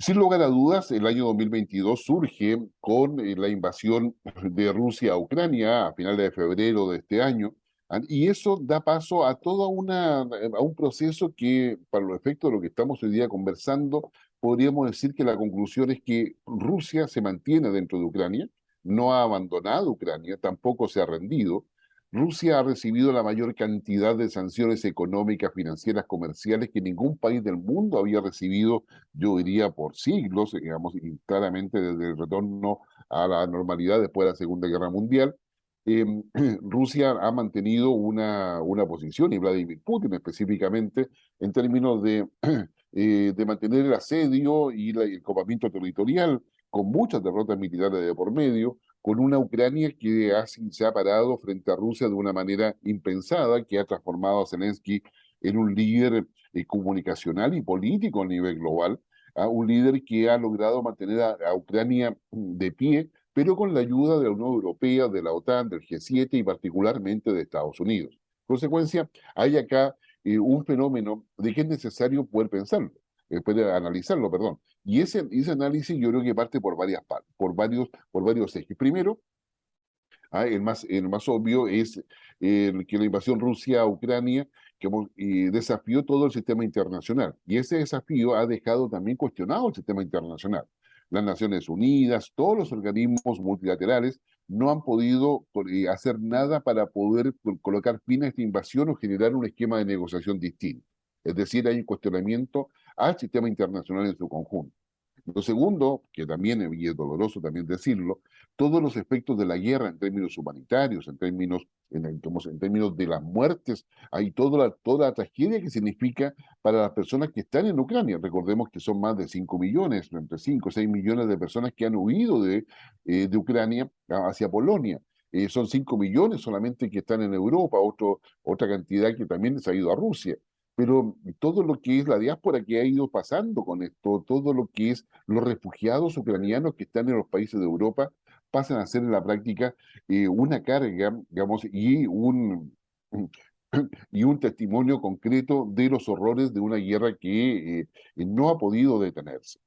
Sin lugar a dudas, el año 2022 surge con la invasión de Rusia a Ucrania a finales de febrero de este año, y eso da paso a a un proceso que, para los efectos de lo que estamos hoy día conversando, podríamos decir que la conclusión es que Rusia se mantiene dentro de Ucrania, no ha abandonado Ucrania, tampoco se ha rendido. Rusia ha recibido la mayor cantidad de sanciones económicas, financieras, comerciales que ningún país del mundo había recibido, yo diría, por siglos, digamos, y claramente desde el retorno a la normalidad después de la Segunda Guerra Mundial. Eh, Rusia ha mantenido una posición, y Vladimir Putin específicamente, en términos de mantener el asedio y el copamiento territorial, con muchas derrotas militares de por medio, con una Ucrania que se ha parado frente a Rusia de una manera impensada, que ha transformado a Zelensky en un líder comunicacional y político a nivel global, a un líder que ha logrado mantener a Ucrania de pie, pero con la ayuda de la Unión Europea, de la OTAN, del G7 y particularmente de Estados Unidos. En consecuencia, hay acá un fenómeno de que es necesario poder pensarlo, poder analizarlo, perdón. Y ese análisis yo creo que parte por varias partes, por varios ejes. Primero, el más obvio es que la invasión Rusia a Ucrania desafió todo el sistema internacional. Y ese desafío ha dejado también cuestionado el sistema internacional. Las Naciones Unidas, todos los organismos multilaterales no han podido hacer nada para poder colocar fin a esta invasión o generar un esquema de negociación distinto. Es decir, hay un cuestionamiento al sistema internacional en su conjunto. Lo segundo, que también y es doloroso también decirlo, todos los efectos de la guerra en términos humanitarios, en términos de las muertes, hay toda la tragedia que significa para las personas que están en Ucrania. Recordemos que son más de 5 millones, entre 5 y 6 millones de personas que han huido de Ucrania hacia Polonia. Son 5 millones solamente que están en Europa, otra cantidad que también se ha ido a Rusia. Pero todo lo que es la diáspora que ha ido pasando con esto, todo lo que es los refugiados ucranianos que están en los países de Europa, pasan a ser en la práctica una carga, digamos, y un testimonio concreto de los horrores de una guerra que no ha podido detenerse.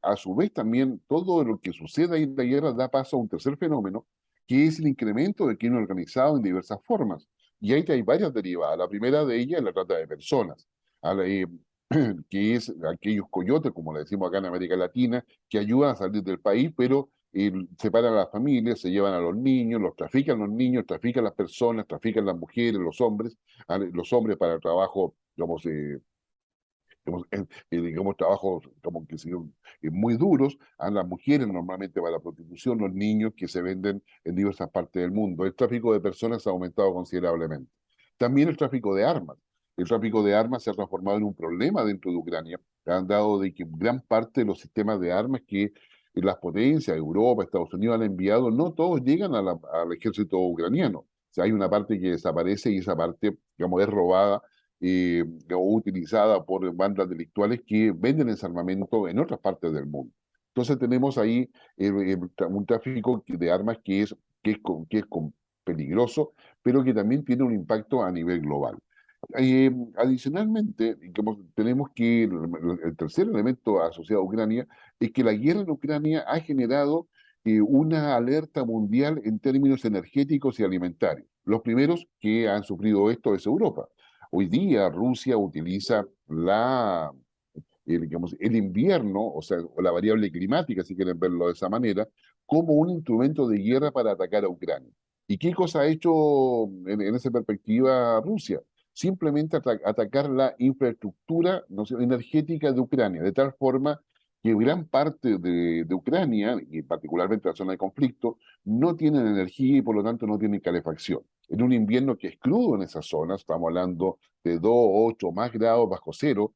A su vez también todo lo que sucede ahí en la guerra da paso a un tercer fenómeno, que es el incremento del crimen organizado en diversas formas. Y ahí hay varias derivadas. La primera de ellas es la trata de personas, a la- eh, que es aquellos coyotes, como le decimos acá en América Latina, que ayudan a salir del país, pero separan a las familias, se llevan a los niños, trafican las personas, trafican las mujeres, los hombres para el trabajo, digamos, trabajos como que son muy duros, a las mujeres normalmente para la prostitución, los niños que se venden en diversas partes del mundo. El tráfico de personas ha aumentado considerablemente. También el tráfico de armas. El tráfico de armas se ha transformado en un problema dentro de Ucrania. Han dado de que gran parte de los sistemas de armas que las potencias, Europa, Estados Unidos han enviado, no todos llegan al ejército ucraniano. O sea, hay una parte que desaparece y esa parte, digamos, es robada o utilizada por bandas delictuales que venden ese armamento en otras partes del mundo. Entonces tenemos ahí un tráfico de armas que es peligroso, pero que también tiene un impacto a nivel global. Adicionalmente, tenemos que el tercer elemento asociado a Ucrania es que la guerra en Ucrania ha generado una alerta mundial en términos energéticos y alimentarios. Los primeros que han sufrido esto es Europa. Hoy día Rusia utiliza el invierno, o sea, o la variable climática, si quieren verlo de esa manera, como un instrumento de guerra para atacar a Ucrania. ¿Y qué cosa ha hecho en esa perspectiva Rusia? Simplemente atacar la infraestructura, no sé, energética de Ucrania, de tal forma que gran parte de Ucrania, y particularmente la zona de conflicto, no tienen energía y por lo tanto no tienen calefacción. En un invierno que es crudo en esa zona, estamos hablando de 2, 8 más grados bajo cero,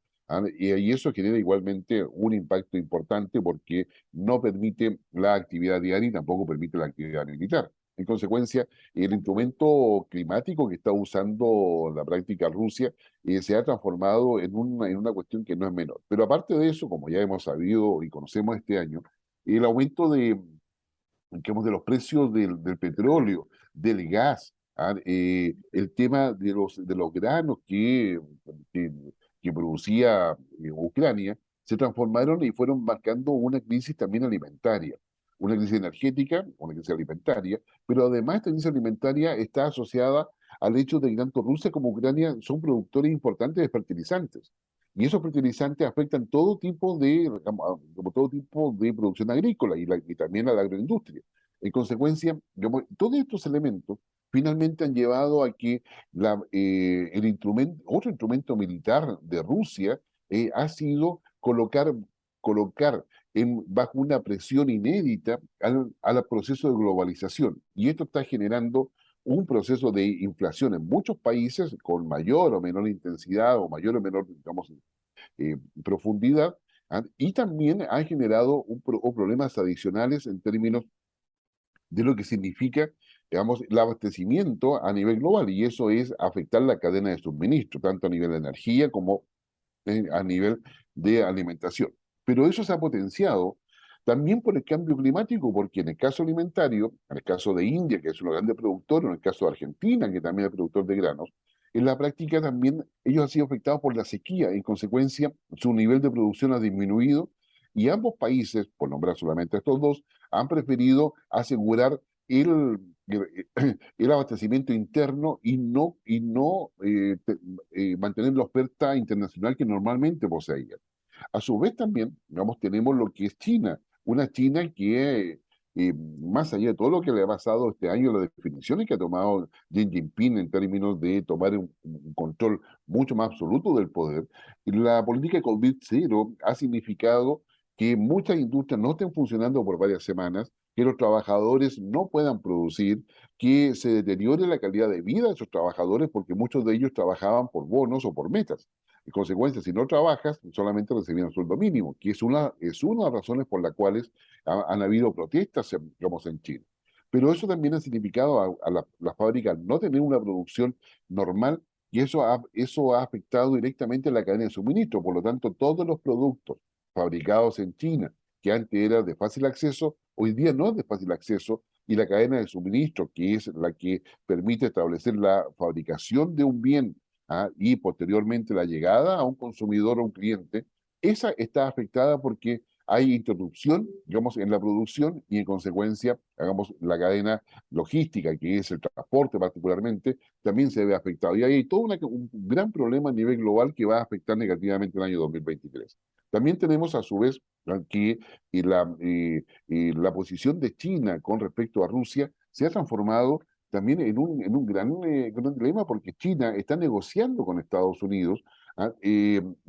y eso genera igualmente un impacto importante porque no permite la actividad diaria y tampoco permite la actividad militar. En consecuencia, el instrumento climático que está usando la práctica Rusia se ha transformado en una cuestión que no es menor. Pero aparte de eso, como ya hemos sabido y conocemos este año, el aumento digamos, de los precios del petróleo, del gas, el tema de los granos que, que producía Ucrania, se transformaron y fueron marcando una crisis también alimentaria, una crisis energética, una crisis alimentaria, pero además esta crisis alimentaria está asociada al hecho de que tanto Rusia como Ucrania son productores importantes de fertilizantes. Y esos fertilizantes afectan todo tipo de, como todo tipo de producción agrícola y también a la agroindustria. En consecuencia, digamos, todos estos elementos finalmente han llevado a que otro instrumento militar de Rusia ha sido colocar bajo una presión inédita al proceso de globalización. Y esto está generando un proceso de inflación en muchos países con mayor o menor intensidad o mayor o menor, digamos, profundidad, y también ha generado problemas adicionales en términos de lo que significa, digamos, el abastecimiento a nivel global, y eso es afectar la cadena de suministro, tanto a nivel de energía como a nivel de alimentación. Pero eso se ha potenciado también por el cambio climático, porque en el caso alimentario, en el caso de India, que es un grande productor, en el caso de Argentina, que también es productor de granos, en la práctica también ellos han sido afectados por la sequía. En consecuencia, su nivel de producción ha disminuido y ambos países, por nombrar solamente estos dos, han preferido asegurar el abastecimiento interno y no mantener la oferta internacional que normalmente poseían. A su vez también, digamos, tenemos lo que es China, una China que, más allá de todo lo que le ha pasado este año, las definiciones que ha tomado Xi Jinping en términos de tomar un control mucho más absoluto del poder, la política COVID-0 ha significado que muchas industrias no estén funcionando por varias semanas, que los trabajadores no puedan producir, que se deteriore la calidad de vida de esos trabajadores porque muchos de ellos trabajaban por bonos o por metas. En consecuencia, si no trabajas, solamente recibían sueldo mínimo, que es una de las razones por las cuales han habido protestas, digamos, en Chile. Pero eso también ha significado a la fábrica no tener una producción normal y eso ha afectado directamente a la cadena de suministro. Por lo tanto, todos los productos fabricados en China, que antes era de fácil acceso, hoy día no es de fácil acceso y la cadena de suministro, que es la que permite establecer la fabricación de un bien, y posteriormente la llegada a un consumidor o un cliente, esa está afectada porque hay interrupción, digamos, en la producción y en consecuencia, hagamos la cadena logística, que es el transporte particularmente, también se ve afectado. Y hay todo un gran problema a nivel global que va a afectar negativamente el año 2023. También tenemos a su vez que la posición de China con respecto a Rusia se ha transformado también en un gran dilema porque China está negociando con Estados Unidos,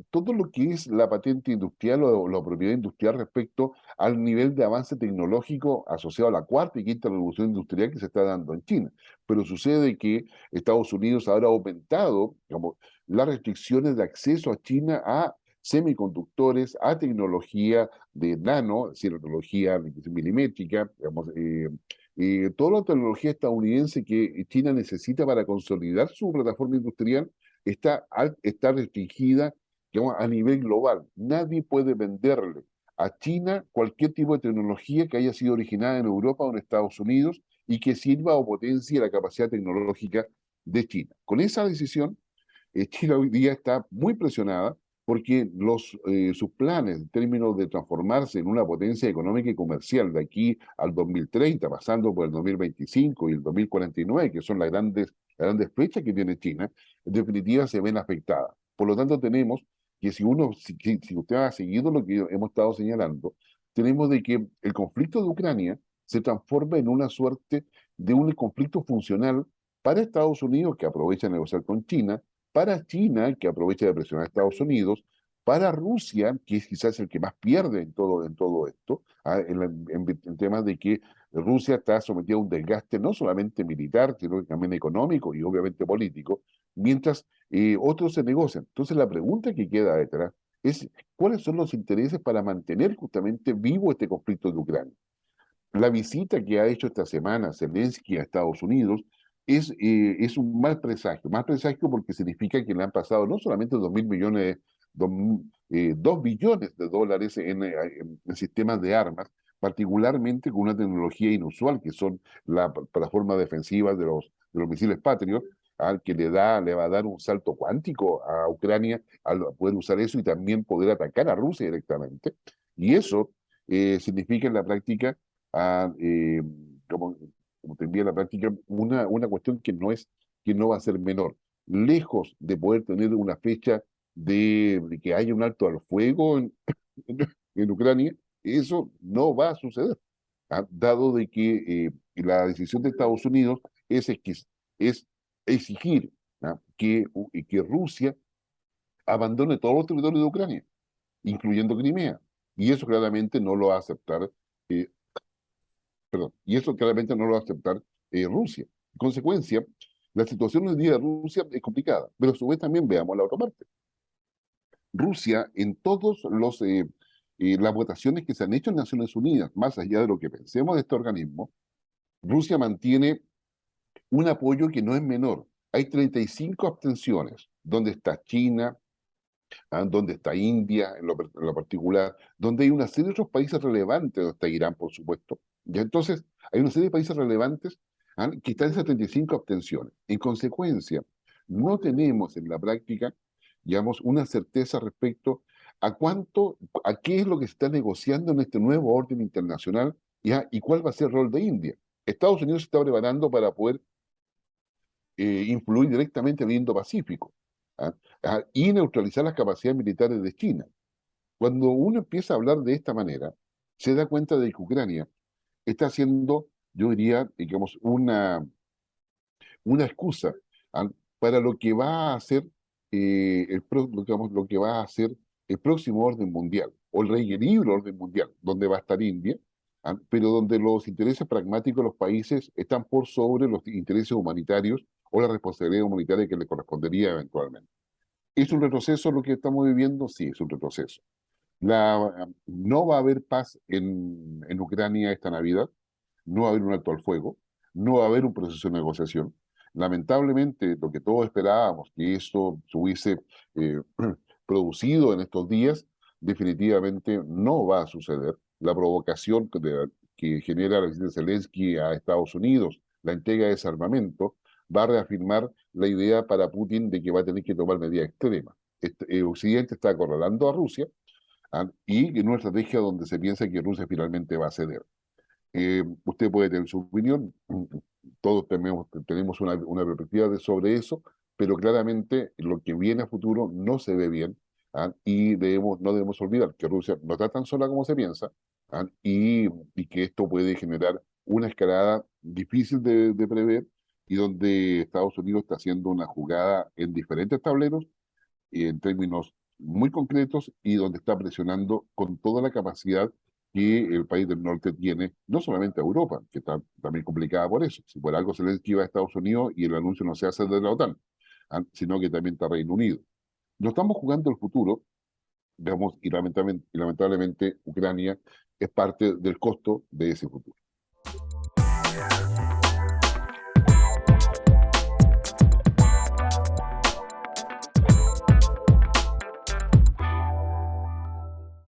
todo lo que es la patente industrial o la propiedad industrial respecto al nivel de avance tecnológico asociado a la cuarta y quinta revolución industrial que se está dando en China. Pero sucede que Estados Unidos ahora ha aumentado, digamos, las restricciones de acceso a China a semiconductores, a tecnología de nano, es decir, tecnología milimétrica, digamos, toda la tecnología estadounidense que China necesita para consolidar su plataforma industrial está restringida, digamos, a nivel global. Nadie puede venderle a China cualquier tipo de tecnología que haya sido originada en Europa o en Estados Unidos y que sirva o potencie la capacidad tecnológica de China. Con esa decisión, China hoy día está muy presionada porque sus planes en términos de transformarse en una potencia económica y comercial de aquí al 2030, pasando por el 2025 y el 2049, que son las grandes flechas que tiene China, en definitiva se ven afectadas. Por lo tanto, tenemos que si usted ha seguido lo que hemos estado señalando, tenemos de que el conflicto de Ucrania se transforma en una suerte de un conflicto funcional para Estados Unidos, que aprovecha de negociar con China, para China, que aprovecha de presionar a Estados Unidos, para Rusia, que es quizás el que más pierde en todo esto, en temas de que Rusia está sometida a un desgaste no solamente militar, sino también económico y obviamente político, mientras otros se negocian. Entonces la pregunta que queda detrás es cuáles son los intereses para mantener justamente vivo este conflicto de Ucrania. La visita que ha hecho esta semana Zelensky a Estados Unidos es un mal presagio porque significa que le han pasado no solamente 2.000 millones, 2 billones de dólares en sistemas de armas, particularmente con una tecnología inusual que son la plataforma defensiva de los misiles Patriot, que le va a dar un salto cuántico a Ucrania al poder usar eso y también poder atacar a Rusia directamente. Y eso significa en la práctica, ah, eh, como, como te envía en la práctica, una cuestión que no va a ser menor. Lejos de poder tener una fecha de que haya un alto al fuego en Ucrania, eso no va a suceder, dado de que la decisión de Estados Unidos es exigir que Rusia abandone todos los territorios de Ucrania, incluyendo Crimea. Y eso claramente no lo va a aceptar, eh, perdón, y eso claramente no lo va a aceptar Rusia. En consecuencia, la situación hoy día de Rusia es complicada, pero a su vez también veamos la otra parte. Rusia, en todos las votaciones que se han hecho en Naciones Unidas, más allá de lo que pensemos de este organismo, Rusia mantiene un apoyo que no es menor. Hay 35 abstenciones, donde está China, donde está India en lo particular, donde hay una serie de otros países relevantes, donde está Irán, por supuesto. Y entonces, hay una serie de países relevantes que están en 75 abstenciones. En consecuencia, no tenemos en la práctica, digamos, una certeza respecto a a qué es lo que se está negociando en este nuevo orden internacional, ¿ya? Y cuál va a ser el rol de India. Estados Unidos se está preparando para poder influir directamente en el Indo-Pacífico, y neutralizar las capacidades militares de China. Cuando uno empieza a hablar de esta manera, se da cuenta de que Ucrania está haciendo, yo diría, digamos, una excusa, ¿ah? Para lo que va a hacer digamos, lo que va a hacer el próximo orden mundial, o el reequilibrio orden mundial, donde va a estar India, pero donde los intereses pragmáticos de los países están por sobre los intereses humanitarios o la responsabilidad humanitaria que le correspondería eventualmente. ¿Es un retroceso lo que estamos viviendo? Sí, es un retroceso. No va a haber paz en Ucrania esta Navidad, no va a haber un alto al fuego, no va a haber un proceso de negociación. Lamentablemente, lo que todos esperábamos, que esto se hubiese eh, producido en estos días, definitivamente no va a suceder. La provocación que genera la presidenta Zelensky a Estados Unidos, la entrega de ese armamento, va a reafirmar la idea para Putin de que va a tener que tomar medidas extremas. Occidente está acorralando a Rusia, y en una estrategia donde se piensa que Rusia finalmente va a ceder. Usted puede tener su opinión, todos tenemos una perspectiva sobre eso, pero claramente lo que viene a futuro no se ve bien, y no debemos olvidar que Rusia no está tan sola como se piensa, y que esto puede generar una escalada difícil de prever y donde Estados Unidos está haciendo una jugada en diferentes tableros y en términos muy concretos y donde está presionando con toda la capacidad que el país del norte tiene, no solamente a Europa, que está también complicada por eso. Si por algo se le esquiva a Estados Unidos y el anuncio no se hace de la OTAN, sino que también está Reino Unido. No estamos jugando el futuro, digamos, y lamentablemente Ucrania es parte del costo de ese futuro.